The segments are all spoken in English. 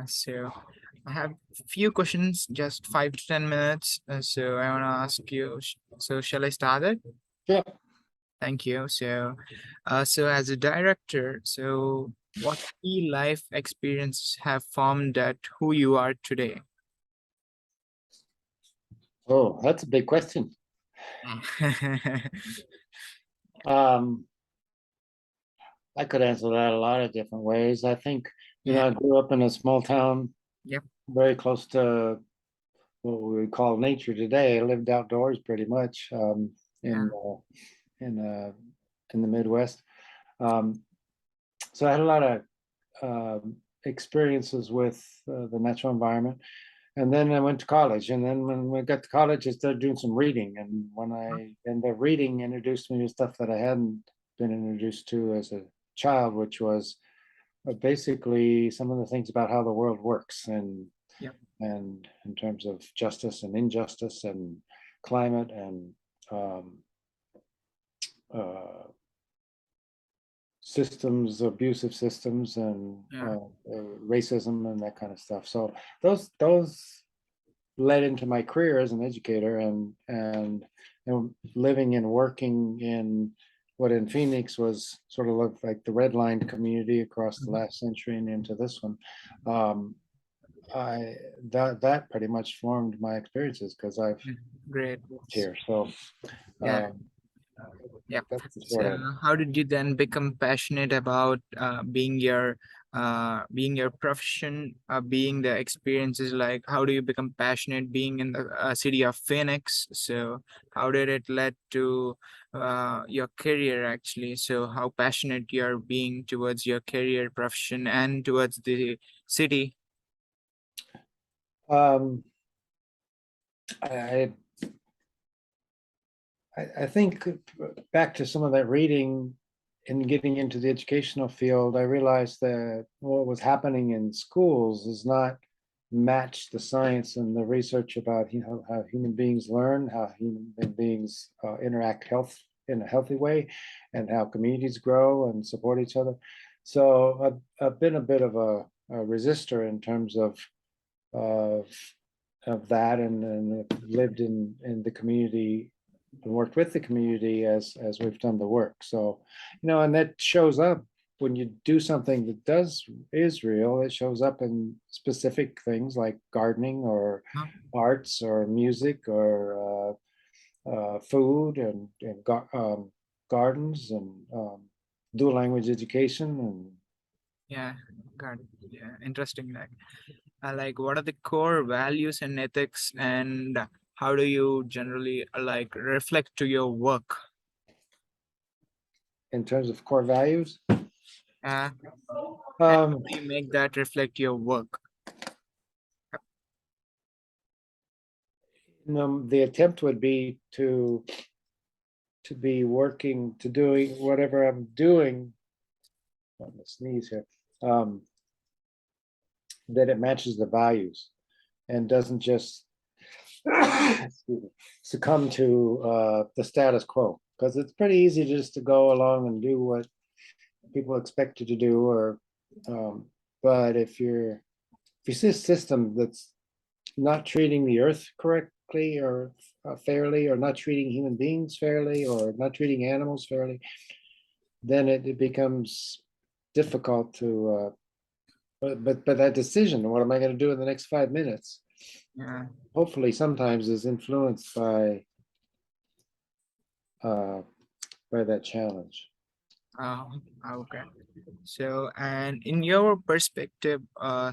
So I have few questions, just 5 to 10 minutes. So I want to ask you. So shall I start it? Yeah. Thank you. So as a director, so what key life experiences have formed that who you are today? Oh, that's a big question. Um, I could answer that a lot of different ways. I think, Yeah. I grew up in a small town Yep. very close to what we would call nature today. I lived outdoors pretty much Yeah. in uh, in the Midwest. Um, so I had a lot of experiences with the natural environment. And then I went to college. And then when we got to college, I started doing some reading. And when I ended up reading, introduced me to stuff that I hadn't been introduced to as a child, which was basically some of the things about how the world works Yep. and in terms of justice and injustice and climate and um, uh, systems, abusive systems, and Yeah. racism and that kind of stuff. So those led into my career as an educator and living and working in what in Phoenix was sort of looked like the redlined community across the Mhm. last century and into this one. Um, I that pretty much formed my experiences because I've Yeah. Great. lived here. So Yeah. um, Yeah. that's the So sort of how did you then become passionate about being your profession, being the experiences? Like, how do you become passionate being in the city of Phoenix? So how did it lead to your career actually? So how passionate you're being towards your career, profession, and towards the city? um, I I think back to some of that reading and getting into the educational field, I realized that what was happening in schools is not match the science and the research about how human beings learn, how human beings interact in a healthy way, and how communities grow and support each other. So I've been a bit of a resistor in terms of of that and lived in the community and worked with the community as we've done the work. So, and that shows up when you do something that does is real. It shows up in specific things like gardening or Huh? arts or music or food and gardens and dual language education and Yeah, got it. Yeah, interesting. Like what are the core values and ethics, and how do you generally like reflect to your work? in terms of core values. uh, and how Um, do you make that reflect your work? the attempt would be to be working to doing whatever I'm doing. I'm gonna sneeze here. Um, that it matches the values and doesn't just succumb to the status quo, because it's pretty easy just to go along and do what people expect you to do, or um, but if you see a system that's not treating the earth correctly or fairly, or not treating human beings fairly, or not treating animals fairly, then it becomes difficult to but that decision, what am I going to do in the next 5 minutes, Yeah. hopefully sometimes is influenced uh by that challenge. Okay. So, and in your perspective, how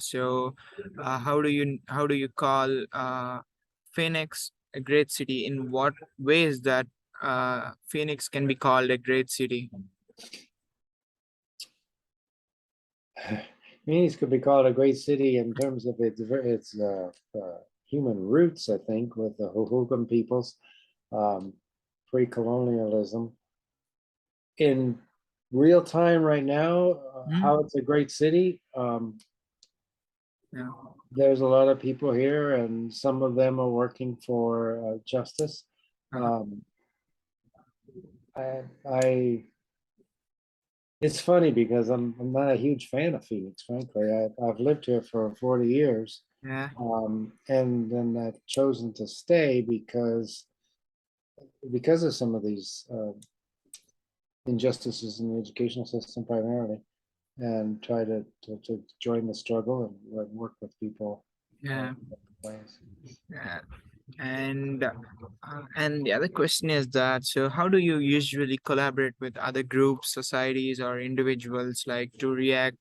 do you call Phoenix a great city? In what ways that Phoenix can be called a great city? Phoenix could be called a great city in terms of its human roots, I think, with the Hohokam peoples, um, pre-colonialism. In real time right now, Hmm? how it's a great city. Yeah. There's a lot of people here, and some of them are working for justice. Uh-huh. Um, I It's funny because I'm not a huge fan of Phoenix, frankly. I've lived here for 40 years, Yeah, and then I've chosen to stay because of some of these injustices in the educational system primarily, and try to join the struggle and work with people yeah, in ways. yeah. And the other question is that, so how do you usually collaborate with other groups, societies, or individuals, like to realize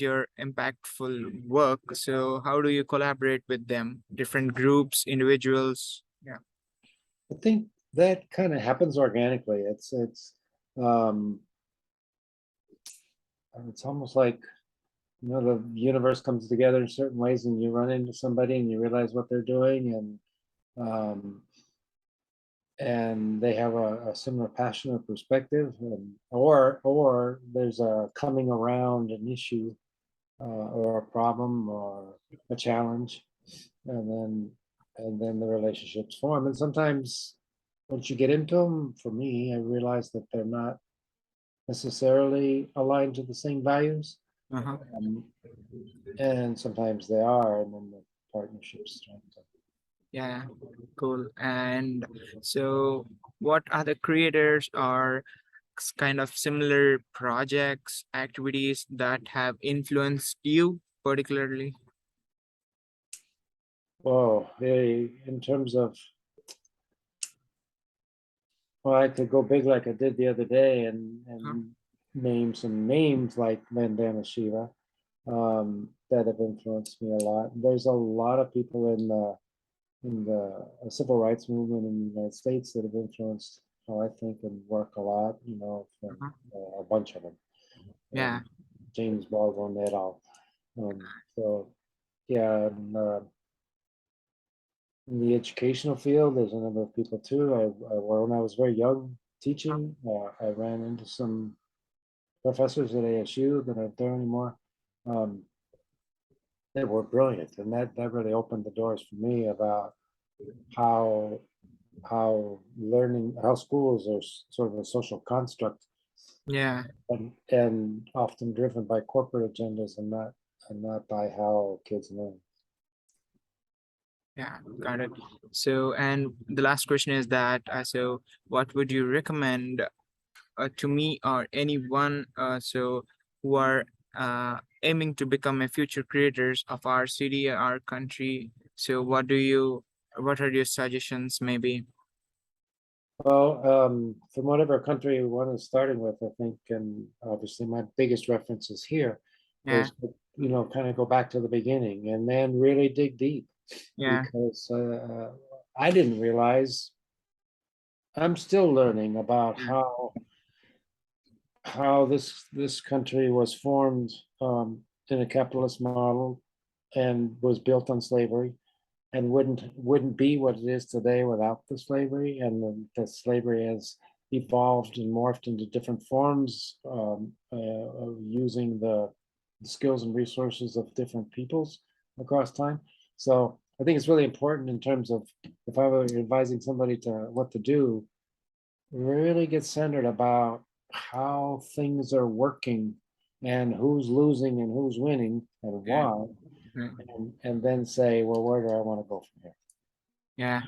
your impactful work? So how do you collaborate with them, different groups, individuals? Yeah. I think that kind of happens organically. Um, it's almost like the universe comes together in certain ways, and you run into somebody and you realize what they're doing, um, and they have a similar passion or perspective, or there's a coming around an issue or a problem or a challenge, and then the relationships form. And sometimes once you get into them, for me, I realize that they're not necessarily aligned to the same values, Uh-huh. um, and sometimes they are, and then the partnerships strengthen. Yeah, cool. And so, what other creators are kind of similar projects, activities that have influenced you particularly? Well, in terms of, well, I could go big like I did the other day Huh? and name some names like Vandana Shiva that have influenced me a lot. There's a lot of people in the civil rights movement in the United States that have influenced how I think and work a lot. From Uh-huh. a bunch of them, Yeah, James Baldwin et al. So yeah, in the educational field, there's a number of people too. When I was very young huh? teaching, I ran into some professors at ASU that aren't there anymore. Um, they were brilliant, and that really opened the doors for me about how how schools are sort of a social construct, Yeah, and often driven by corporate agendas and not by how kids learn. yeah, got it. So, and the last question is that, so what would you recommend to me or anyone, who are aiming to become a future creators of our city, our country? So, what are your suggestions, maybe? Well, from whatever country one is starting with, I think, and obviously my biggest references here Yeah, is, kind of go back to the beginning and then really dig deep, yeah, because I didn't realize, I'm still learning about yeah, how this country was formed in a capitalist model and was built on slavery, and wouldn't be what it is today without the slavery, and the slavery has evolved and morphed into different forms, of using the skills and resources of different peoples across time. So I think it's really important in terms of, if I were advising somebody to what to do, really get centered about how things are working and who's losing and who's winning and yeah, why, yeah, and then say, well, where do I want to go from here? yeah.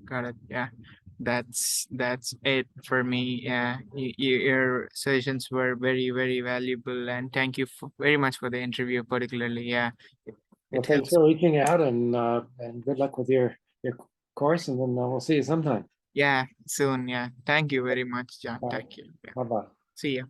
Got it. Yeah, that's it for me. Yeah, your suggestions were very, very valuable, and thank you very much for the interview, particularly. Yeah, it, Well, it thanks helps. for reaching out, and good luck with your course, and then we'll see you sometime. Yeah, soon. Yeah, thank you very much, John. All right, Thank you. Yeah, bye bye. see you.